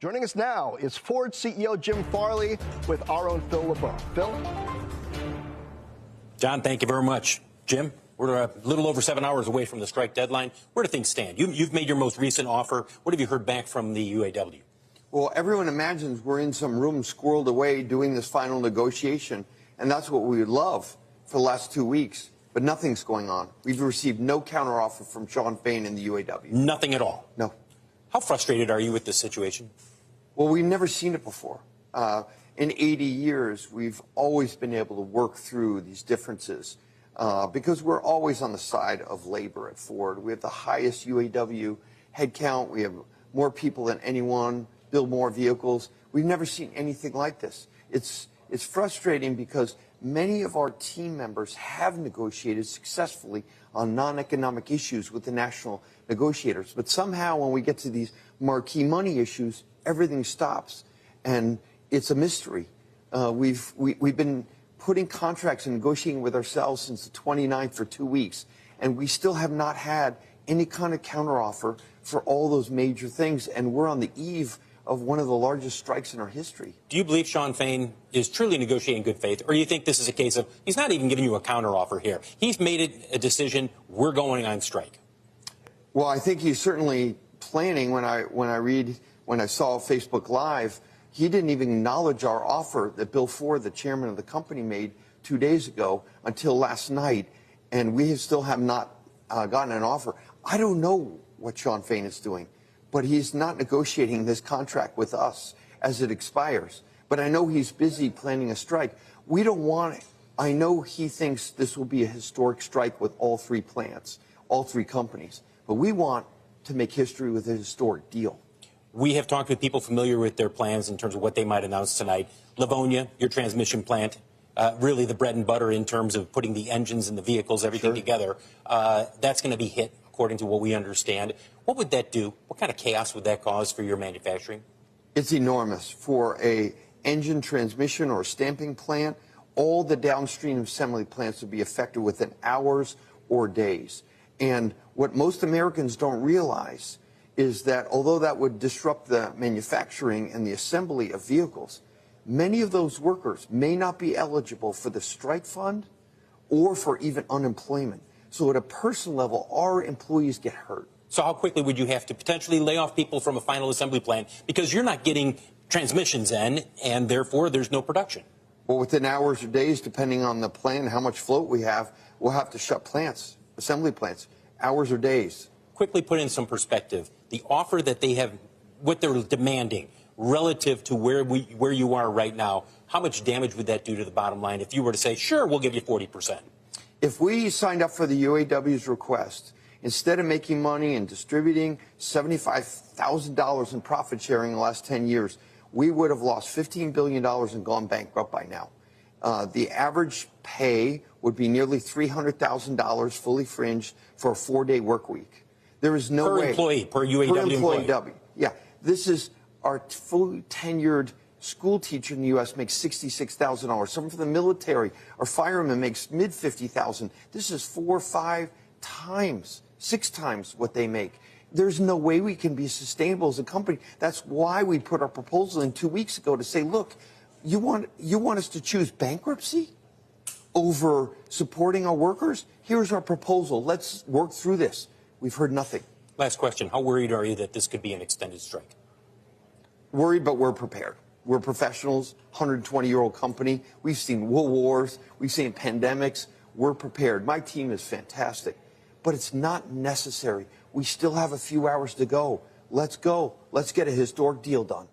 Joining us now is Ford CEO Jim Farley with our own Phil LeBeau. Phil? John, thank you very much. Jim, we're a little over 7 hours away from the strike deadline. Where do things stand? You've made your most recent offer. What have you heard back from the UAW? Well, everyone imagines we're in some room squirreled away doing this final negotiation, and that's what we would love for the last 2 weeks. But nothing's going on. We've received no counteroffer from Shawn Fain in the UAW. Nothing at all? No. How frustrated are you with this situation? Well, we've never seen it before. In 80 years, we've always been able to work through these differences because we're always on the side of labor at Ford. We have the highest UAW headcount. We have more people than anyone, build more vehicles. We've never seen anything like this. It's frustrating because many of our team members have negotiated successfully on non-economic issues with the national negotiators. But somehow when we get to these marquee money issues, everything stops. And it's a mystery. We've been putting contracts and negotiating with ourselves since the 29th for 2 weeks. And we still have not had any kind of counteroffer for all those major things. And we're on the eve of one of the largest strikes in our history. Do you believe Shawn Fain is truly negotiating in good faith, or do you think this is a case of he's not even giving you a counteroffer here? He's made it a decision, we're going on strike. Well, I think he's certainly planning. When I saw Facebook Live, he didn't even acknowledge our offer that Bill Ford, the chairman of the company, made 2 days ago until last night, and we still have not gotten an offer. I don't know what Shawn Fain is doing, but he's not negotiating this contract with us as it expires. But I know he's busy planning a strike. We don't want it. I know he thinks this will be a historic strike with all three plants, all three companies. But we want to make history with a historic deal. We have talked with people familiar with their plans in terms of what they might announce tonight. Livonia, your transmission plant, really the bread and butter in terms of putting the engines and the vehicles, everything together. That's going to be hit, according to what we understand. What would that do? What kind of chaos would that cause for your manufacturing? It's enormous. For a engine, transmission, or stamping plant, all the downstream assembly plants would be affected within hours or days. And what most Americans don't realize is that although that would disrupt the manufacturing and the assembly of vehicles, many of those workers may not be eligible for the strike fund or for even unemployment. So at a personal level, our employees get hurt. So how quickly would you have to potentially lay off people from a final assembly plant because you're not getting transmissions in, and therefore there's no production? Well, within hours or days, depending on the plant, how much float we have, we'll have to shut plants, assembly plants, hours or days. Quickly put in some perspective. The offer that they have, what they're demanding relative to where you are right now, how much damage would that do to the bottom line if you were to say, sure, we'll give you 40%? If we signed up for the UAW's request, instead of making money and distributing $75,000 in profit sharing in the last 10 years, we would have lost $15 billion and gone bankrupt by now. The average pay would be nearly $300,000 fully fringed for a 4-day work week. There is no way. Per employee, per UAW employee. Yeah. This is our fully tenured school teacher in the U.S. makes $66,000. Someone from the military or fireman makes mid-50,000. This is 4 or 5 times, 6 times what they make. There's no way we can be sustainable as a company. That's why we put our proposal in 2 weeks ago to say, look, you want us to choose bankruptcy over supporting our workers? Here's our proposal. Let's work through this. We've heard nothing. Last question. How worried are you that this could be an extended strike? Worried, but we're prepared. We're professionals, 120-year-old company. We've seen world wars. We've seen pandemics. We're prepared. My team is fantastic. But it's not necessary. We still have a few hours to go. Let's go. Let's get a historic deal done.